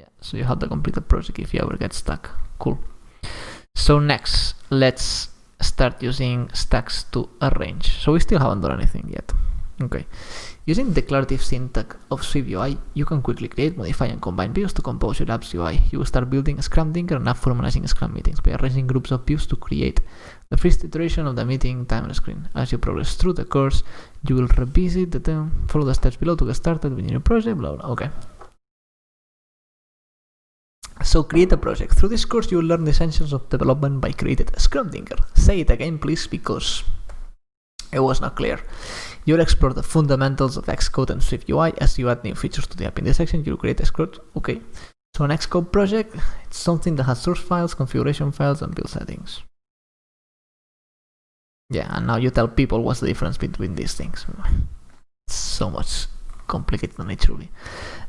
Yeah, so you have the completed project if you ever get stuck. Cool. So next, let's start using stacks to arrange. So we still haven't done anything yet. Okay. Using declarative syntax of SwiftUI, you can quickly create, modify, and combine views to compose your app's UI. You will start building a Scrum Thinker and app for managing Scrum meetings by arranging groups of views to create the first iteration of the meeting timer screen. As you progress through the course, you will revisit the term, follow the steps below to get started with your project, blah, blah. Okay. So create a project. Through this course, you will learn the essentials of development by creating a Scrum Thinker. Say it again, please, because it was not clear. You'll explore the fundamentals of Xcode and SwiftUI as you add new features to the app. In this section, you'll create a script. Okay. So an Xcode project, it's something that has source files, configuration files, and build settings. Yeah, and now you tell people what's the difference between these things. It's so much complicated than it should be.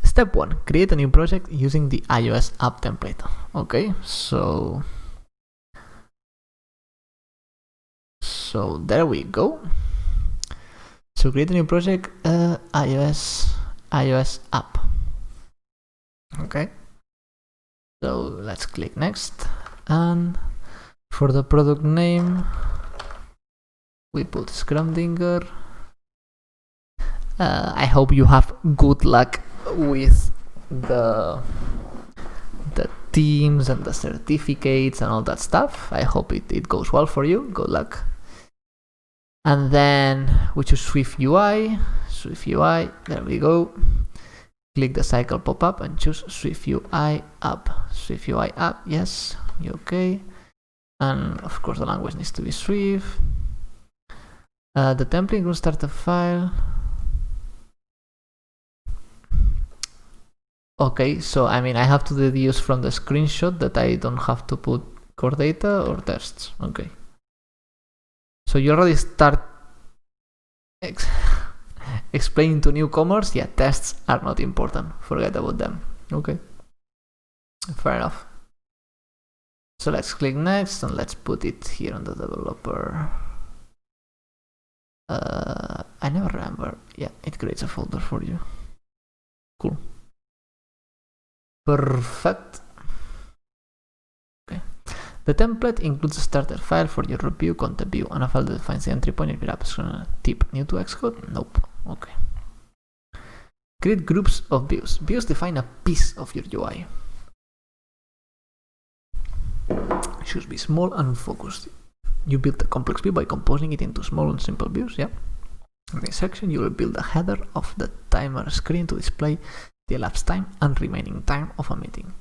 Step 1, create a new project using the iOS app template. Okay, so there we go. So create a new project, iOS app. Okay, so let's click next, and for the product name we put Scrum Thinker. I hope you have good luck with the teams and the certificates and all that stuff. I hope it goes well for you. Good luck. And then we choose SwiftUI, there we go. Click the cycle pop-up and choose SwiftUI app. SwiftUI app, yes, okay. And of course the language needs to be Swift. The template will start a file. Okay, so I mean I have to deduce from the screenshot that I don't have to put core data or tests. Okay. So you already start explaining to newcomers, yeah, tests are not important. Forget about them. Okay. Fair enough. So let's click next and let's put it here on the developer. I never remember. Yeah, it creates a folder for you. Cool. Perfect. Okay. The template includes a starter file for your review, content view, and a file that defines the entry point of your app. Tip: new to Xcode? Nope. Okay. Create groups of views. Views define a piece of your UI. Should be small and focused. You build a complex view by composing it into small and simple views. Yeah. In this section, you will build a header of the timer screen to display the elapsed time and remaining time of a meeting.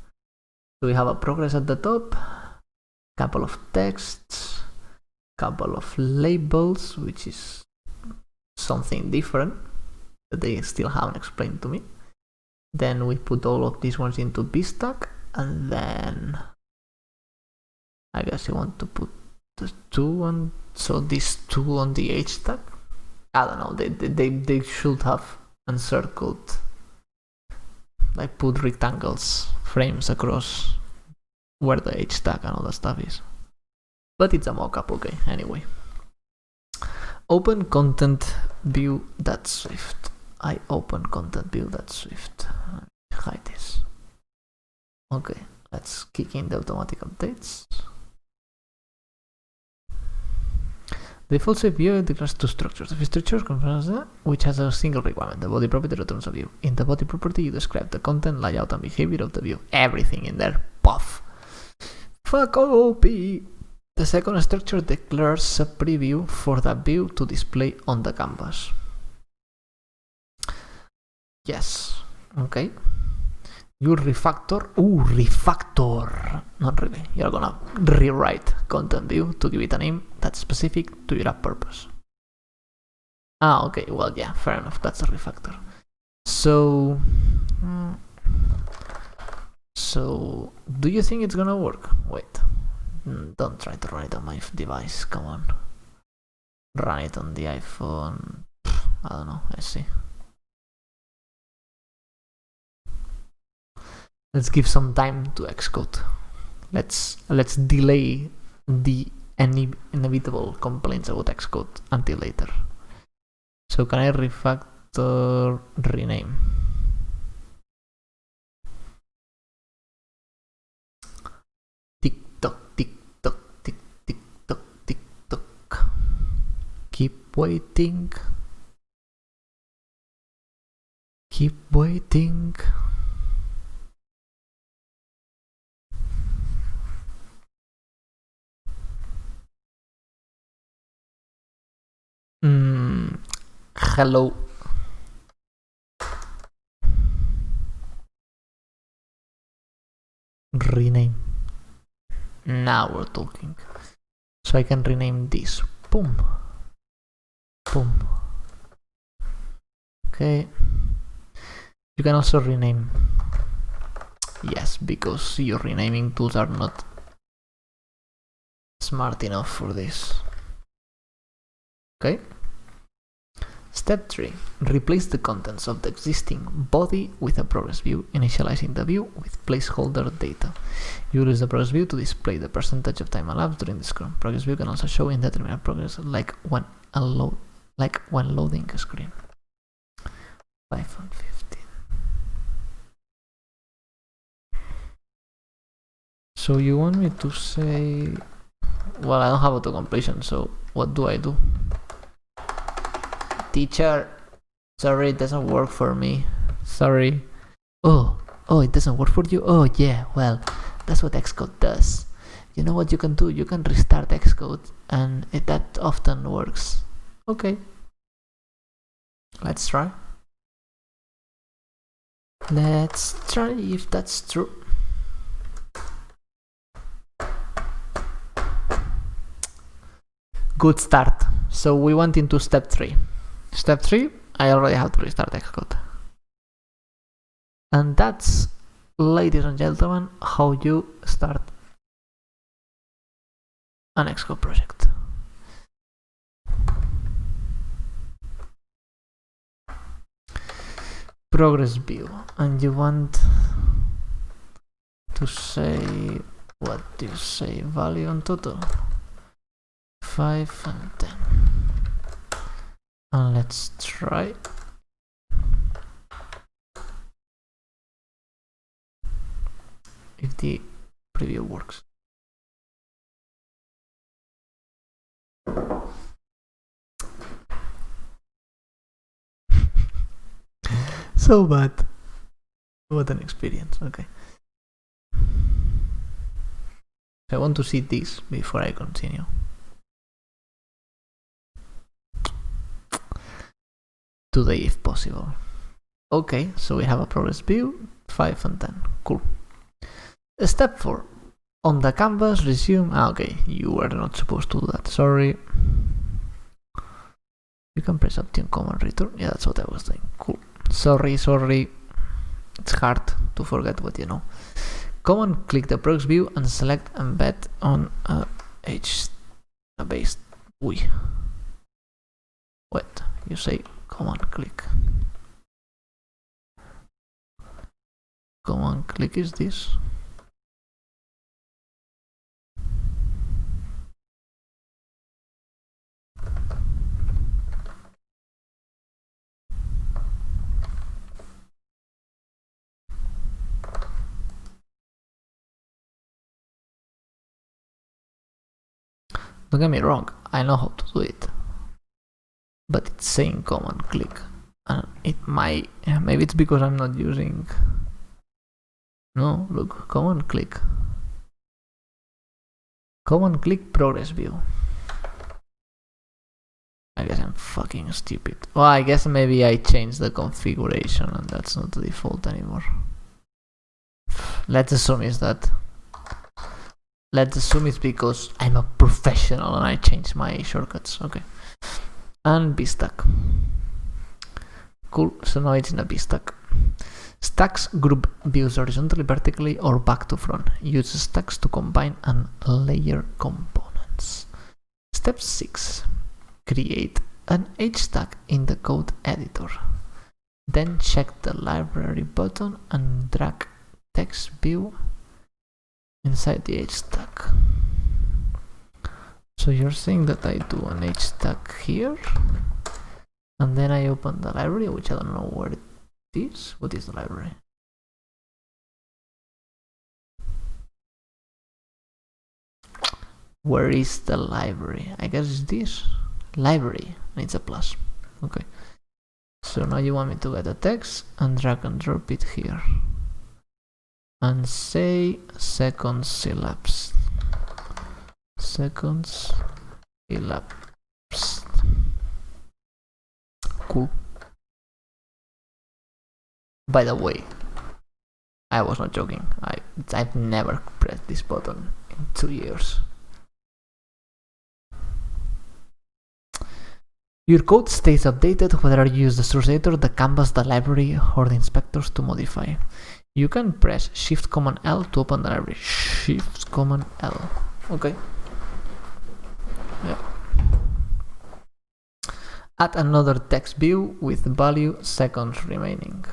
So we have a progress at the top, couple of texts, couple of labels, which is something different that they still haven't explained to me. Then we put all of these ones into VStack, and then I guess you want to put the 2 on, so these 2 on the H stack. I don't know, they should have encircled, like put rectangles, frames across where the H tag and all that stuff is. But it's a mockup, okay, anyway. Open content view.swift. I open content view.swift. Hide this. Okay, let's kick in the automatic updates. The default Swift view declares 2 structures. The first structure confirms which has a single requirement. The body property returns a view. In the body property, you describe the content, layout, and behavior of the view. Everything in there. Puff. Fuck OP. The second structure declares a preview for the view to display on the canvas. Yes. Okay. You refactor. Ooh, refactor. Not really. You're gonna rewrite content view to give it a name that's specific to your app purpose. Ah, okay. Well, yeah, fair enough. That's a refactor. So do you think it's gonna work? Wait. Don't try to run it on my device. Come on. Run it on the iPhone. I don't know. Let's see. Let's give some time to Xcode. Let's delay the inevitable complaints about Xcode until later. So can I refactor rename? waiting. Keep waiting. Hello. Rename. Now we're talking. So I can rename this. Boom. Boom. Okay. You can also rename. Yes, because your renaming tools are not smart enough for this. Okay. Step 3. Replace the contents of the existing body with a progress view, initializing the view with placeholder data. You use the progress view to display the percentage of time elapsed during the screen. Progress view can also show indeterminate progress like when loading a screen. 5 and 15. So you want me to say, well, I don't have auto completion, so what do I do? Teacher, sorry, it doesn't work for me. Sorry. Oh, it doesn't work for you? Oh yeah, well, that's what Xcode does. You know what you can do? You can restart Xcode, and that often works. Okay. Let's try. Let's try if that's true. Good start. So we went into step 3. Step 3, I already have to restart Xcode. And that's, ladies and gentlemen, how you start an Xcode project. Progress view, and you want to say, what do you say, value on total? 5 and 10. And let's try. If the preview works. So bad. What an experience. Okay. I want to see this before I continue. Today if possible. Okay, so we have a progress view, 5 and 10. Cool. Step 4. On the canvas, resume. Okay, you were not supposed to do that. Sorry. You can press Option Command Return. Yeah, that's what I was doing. Cool. Sorry. It's hard to forget what you know. Command click the progress view and select embed on a base. Wait, you say command click. Command click is this. Don't get me wrong, I know how to do it, but it's saying command click, and it might, maybe it's because I'm not using. No, look, command click progress view. I guess I'm fucking stupid. Well, I guess maybe I changed the configuration and that's not the default anymore. Let's assume it's that. Let's assume it's because I'm a professional and I changed my shortcuts. Okay. And vstack. Cool, so now it's in a vstack. Stacks group views horizontally, vertically, or back to front. Use stacks to combine and layer components. Step 6. Create an H-stack in the code editor. Then check the library button and drag text view inside the H-stack. So you're saying that I do an H-stack here, and then I open the library, which I don't know where it is. What is the library? Where is the library? I guess it's this. library, and it's a plus. Okay. So now you want me to get a text and drag and drop it here. And say seconds elapsed. Seconds elapsed. Cool. By the way, I was not joking. I've never pressed this button in 2 years. Your code stays updated whether you use the source editor, the canvas, the library, or the inspectors to modify. You can press Shift-Command-L to open the library. Shift-Command-L. Okay. Yeah. Add another text view with value seconds remaining.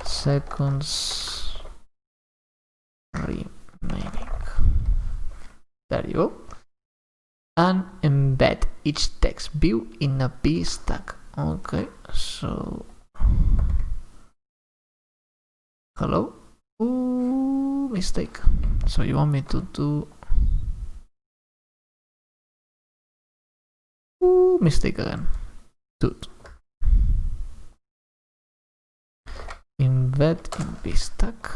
Seconds remaining. There you go. And embed each text view in a B stack. Okay, so hello. Ooh, mistake. So you want me to do mistake again. Dude. Embed in B stack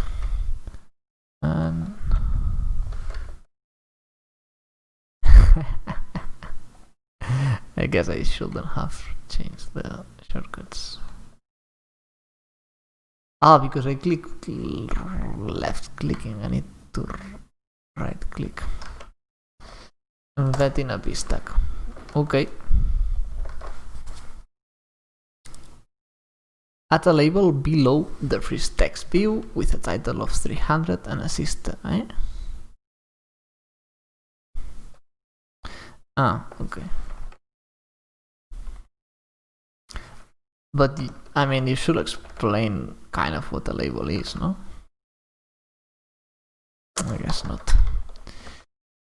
and I guess I shouldn't have changed the shortcuts. Because I clicked left clicking, I need to right click. Embed in a B stack. Okay. Add a label below the first text view with a title of 300 and a system. Okay. But I mean, you should explain kind of what a label is, no? I guess not.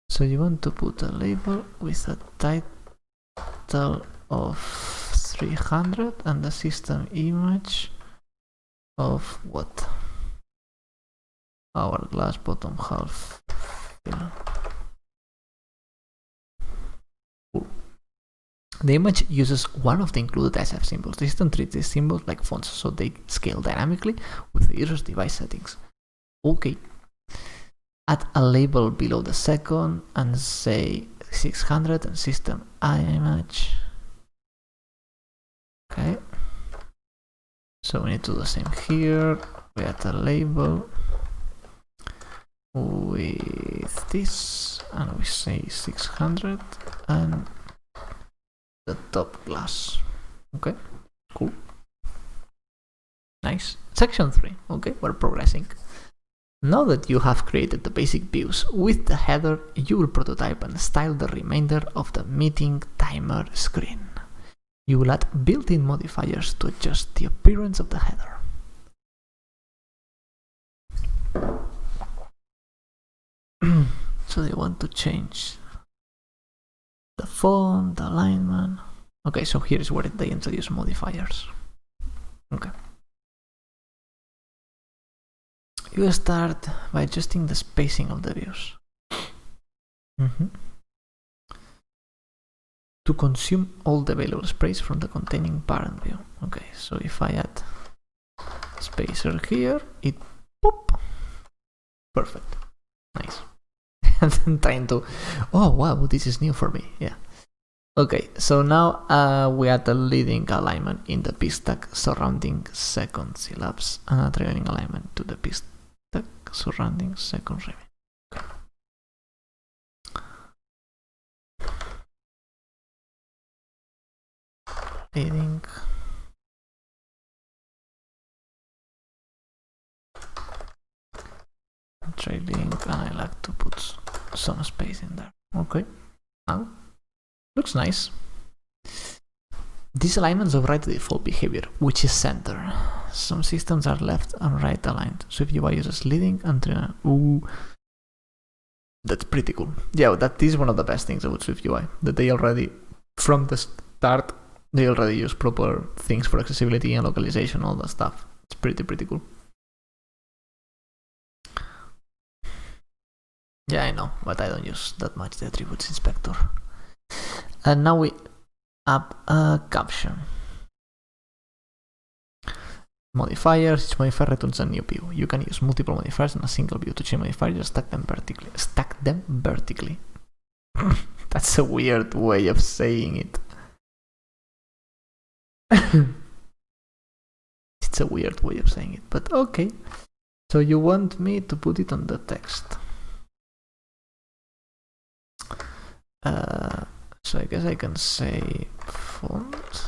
So you want to put a label with a title of 300 and the system image of what? Hourglass bottom half. Cool. The image uses one of the included SF symbols. The system treats these symbols like fonts, so they scale dynamically with the user's device settings. Okay. Add a label below the second and say 600 and system image. Okay. So we need to do the same here. We add a label with this and we say 600 and the top glass. Okay, cool. Nice. Section 3. Okay, we're progressing. Now that you have created the basic views with the header, you will prototype and style the remainder of the meeting timer screen. You will add built-in modifiers to adjust the appearance of the header. So they want to change the font, the alignment. Okay, so here is where they introduce modifiers. Okay. You start by adjusting the spacing of the views. To consume all the available space from the containing parent view. Okay, so if I add spacer here, it pop. Perfect. Nice. And then trying to, oh wow, this is new for me. Yeah. Okay, so now we add a leading alignment in the B stack surrounding seconds elapsed and a trailing alignment to the B stack surrounding seconds remaining. Leading trailing, and I like to put some space in there. Okay, now looks nice. These alignments override the default behavior, which is center. Some systems are left and right aligned. SwiftUI uses leading and trailing. Ooh, that's pretty cool. Yeah, that is one of the best things about SwiftUI, that they already, from the start, they already use proper things for accessibility and localization, all that stuff. It's pretty cool. know, but I don't use that much the attributes inspector. And now we add a caption. Modifiers, each modifier returns a new view. You can use multiple modifiers in a single view. To change modifiers, just stack them vertically. That's a weird way of saying it. It's a weird way of saying it, but okay. So you want me to put it on the text. So I guess I can say font.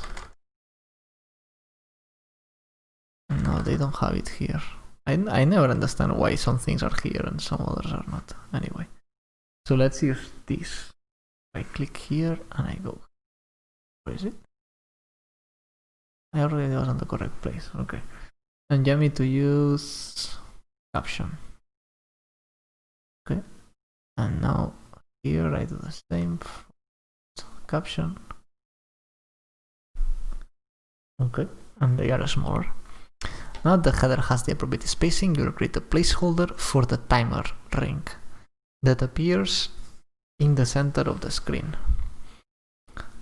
No, they don't have it here. I never understand why some things are here and some others are not. Anyway, so let's use this. I click here and I go. Where is it? I already was on the correct place. Okay. And you want me to use caption. Okay. And now here I do the same. Caption. Okay. And they are smaller. Now the header has the appropriate spacing. You'll create a placeholder for the timer ring that appears in the center of the screen.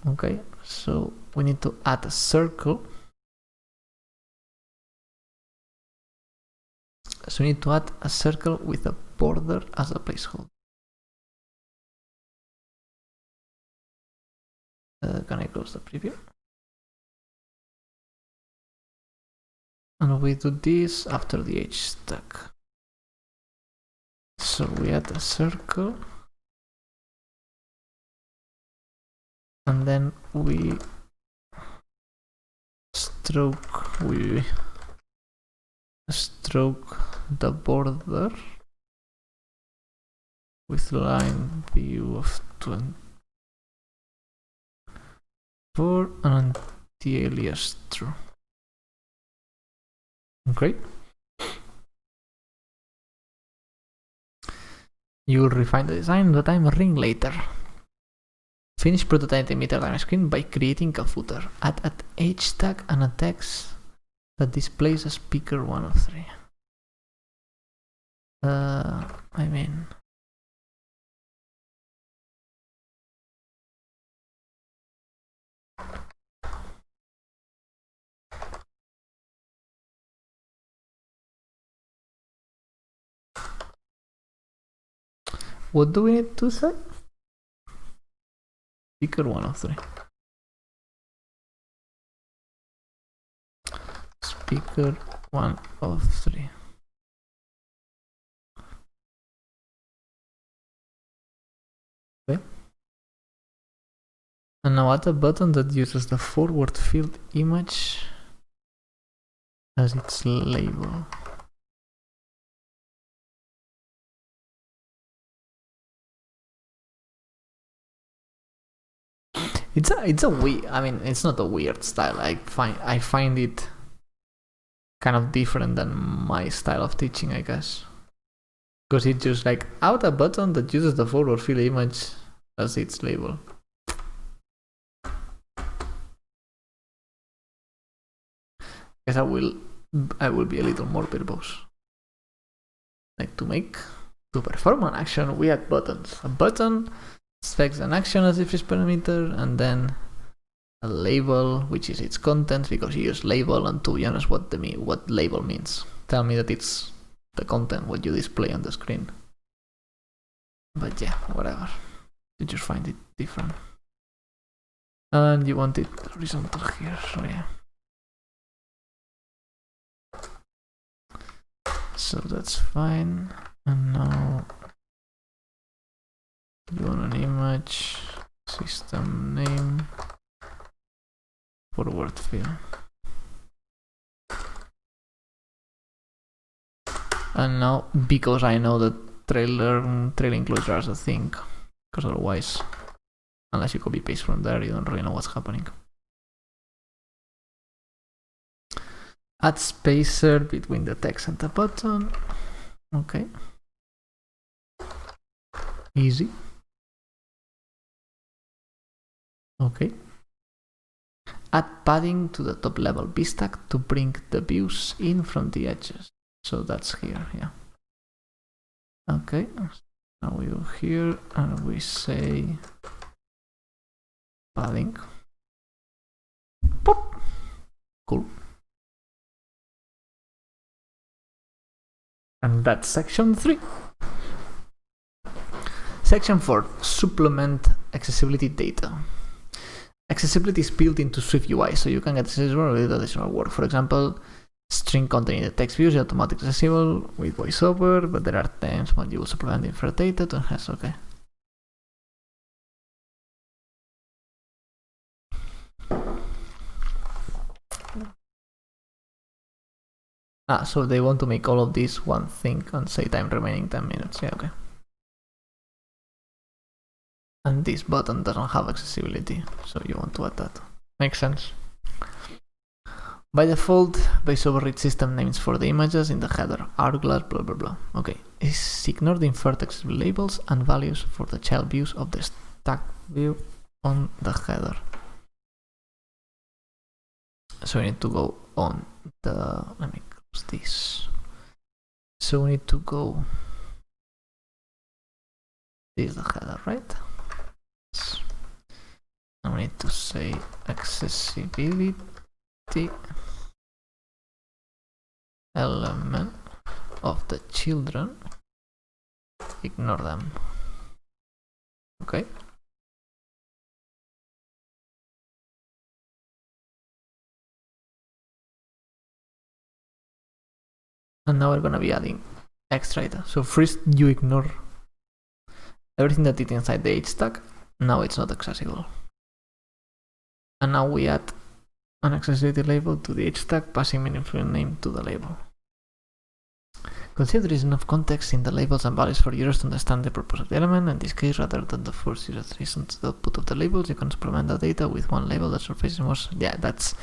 Okay, so we need to add a circle. So we need to add a circle with a border as a placeholder. Can I close the preview? And we do this after the H stack. So we add a circle. And then we stroke the border with line view of 24 and the alias true. Okay. You will refine the design of the timer ring later. Finish prototype the emitter timer screen by creating a footer. Add an H tag and a text that displays a speaker 1 of 3. I mean, what do we need to say? Speaker 1 of 3. Speaker 1 of 3. Okay. And now add a button that uses the forward field image as its label. It's a weird, I mean, it's not a weird style. I find it kind of different than my style of teaching, I guess. Because it's just like add a button that uses the forward field image as its label. Guess I will be a little more verbose. Like to perform an action, we add buttons. A button specs an action as if it's parameter, and then a label, which is its content, because you use label, and to be honest, what label means. Tell me that it's the content, what you display on the screen. But yeah, whatever. You just find it different. And you want it horizontal here, so yeah. So that's fine. And now you want an image, system name, forward field. And now, because I know that trailing closure is a thing, because otherwise, unless you copy paste from there, you don't really know what's happening. Add spacer between the text and the button. Okay. Easy. Okay. Add padding to the top level B stack to bring the views in from the edges. So that's here, yeah. Okay. Now we go here and we say padding. Pop. Cool. And that's section 3. Section 4, supplement accessibility data. Accessibility is built into SwiftUI, so you can get accessible with additional work. For example, string containing the text views is automatically accessible with voiceover, but there are times when you will supplement inferred data to enhance. Okay. So they want to make all of this one thing and say time remaining 10 minutes. Yeah, okay. And this button doesn't have accessibility, so you want to add that. Makes sense. By default, VoiceOver reads system names for the images in the header, hourglass, blah blah blah. Okay, ignore the inferred accessible labels and values for the child views of the stack view on the header. So we need to go on the, let me close this. So we need to go, this is the header, right? And we need to say accessibility element of the children, ignore them. Okay. And now we're gonna be adding extra data. So first you ignore everything that is inside the H tag. Now it's not accessible. And now we add an accessibility label to the H tag, passing meaningful name to the label. Consider there is enough context in the labels and values for users to understand the purpose of the element. In this case, rather than the first user listens to the output of the labels, you can supplement the data with one label that surfaces more. Yeah, this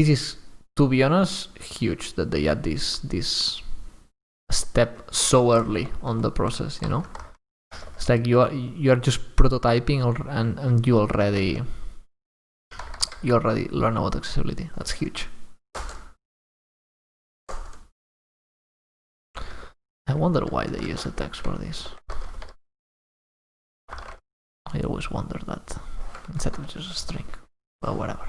is, to be honest, huge that they add this step so early on the process, you know? It's like you are just prototyping and you already learn about accessibility. That's huge. I wonder why they use a text for this. I always wonder that instead of just a string, but whatever.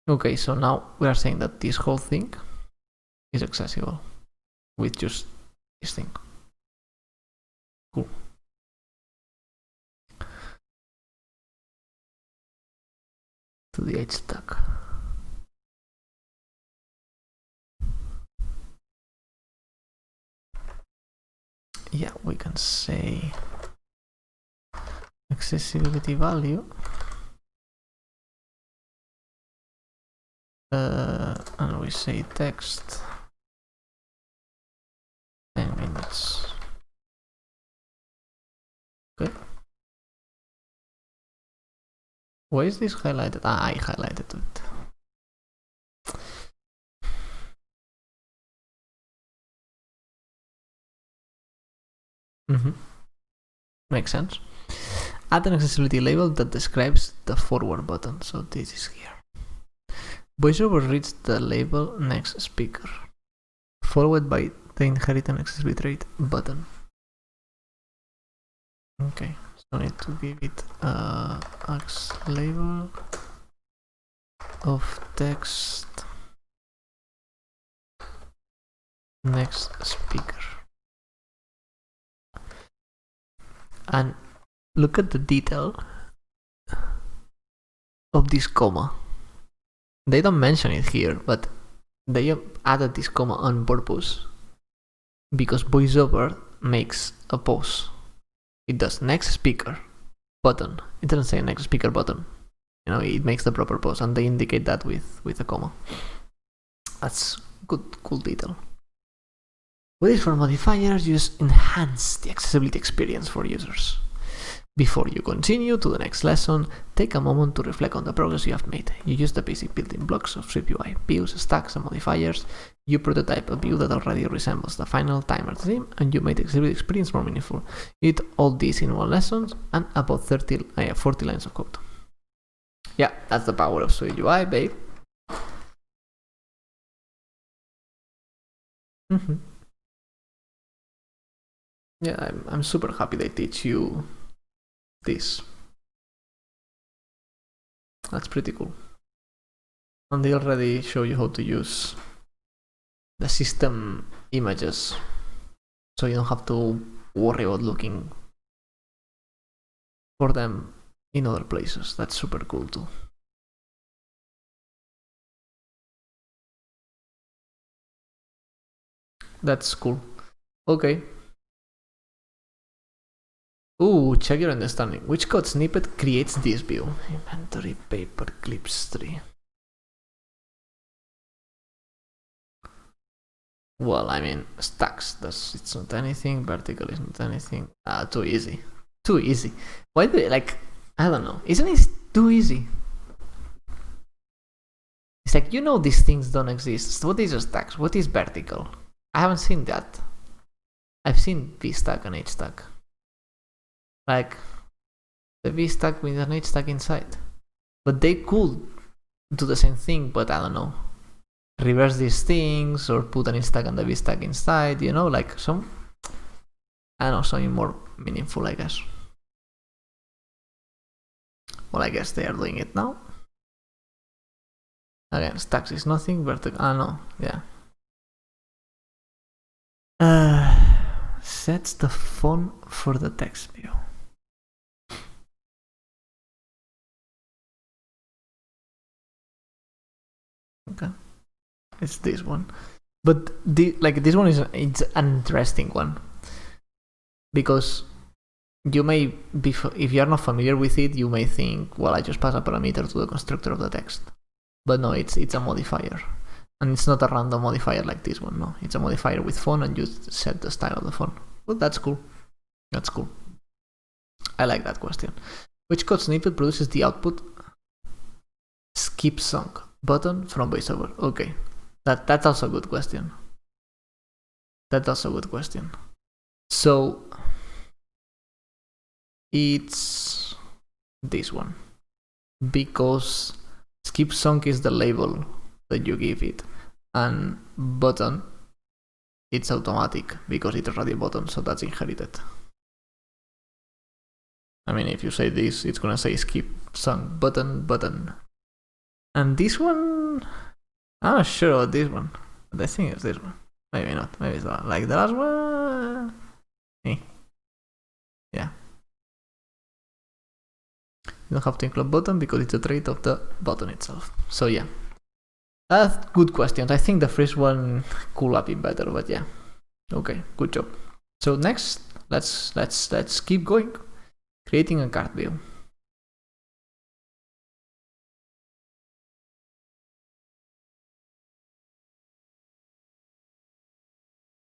Okay, so now we are saying that this whole thing is accessible with just this thing. Cool. To the H tag. Yeah, we can say accessibility value and we say text 10 minutes. Okay. Why is this highlighted? I highlighted it. Makes sense. Add an accessibility label that describes the forward button. So this is here. VoiceOver reads the label next speaker, followed by the inheritance accessibility rate button. Okay, so I need to give it a ax label of text next speaker. And look at the detail of this comma. They don't mention it here, but they added this comma on purpose because VoiceOver makes a pause. It does next speaker button. It doesn't say next speaker button. You know, it makes the proper pause, and they indicate that with a comma. That's good, cool detail. Ways for modifiers use enhance the accessibility experience for users. Before you continue to the next lesson, take a moment to reflect on the progress you have made. You use the basic building blocks of SwiftUI, views, stacks, and modifiers. You prototype a view that already resembles the final timer theme, and you made the accessibility experience more meaningful. You did all this in one lesson and about 40 lines of code. Yeah, that's the power of SwiftUI, babe. Yeah, I'm super happy they teach you this. That's pretty cool. And they already show you how to use the system images, so you don't have to worry about looking for them in other places. That's super cool too. That's cool. Okay. Ooh, check your understanding. Which code snippet creates this view? Inventory paper clips 3. Well, I mean, stacks. It's not anything. Vertical is not anything. Too easy. Too easy. Why do you, like, I don't know. Isn't it too easy? It's like, you know, these things don't exist. What is a stacks? What is vertical? I haven't seen that. I've seen V stack and H stack. Like, the V stack with an H stack inside. But they could do the same thing, but I don't know. Reverse these things or put an H stack and the V stack inside, you know, like some, I don't know, something more meaningful, I guess. Well, I guess they are doing it now. Again, stacks is nothing, vertical, no, yeah. Sets the font for the text view. Okay, it's this one, but this one it's an interesting one, because you may be, if you are not familiar with it, you may think, well, I just pass a parameter to the constructor of the text, but no, it's a modifier, and it's not a random modifier like this one. No, it's a modifier with font, and you set the style of the font. Well, that's cool. That's cool. I like that question. Which code snippet produces the output skip song button from VoiceOver? Okay, that's also a good question. That's also a good question. So it's this one, because skip song is the label that you give it, and button, it's automatic because it's already a button, so that's inherited. I mean, if you say this, it's gonna say skip song button. And this one, I'm not sure about this one, but I think it's this one. Maybe not. Maybe it's not. Like the last one. Yeah. You don't have to include button because it's a trait of the button itself. So yeah, that's good questions. I think the first one could have been better, but yeah. Okay, good job. So next, let's keep going. Creating a card view.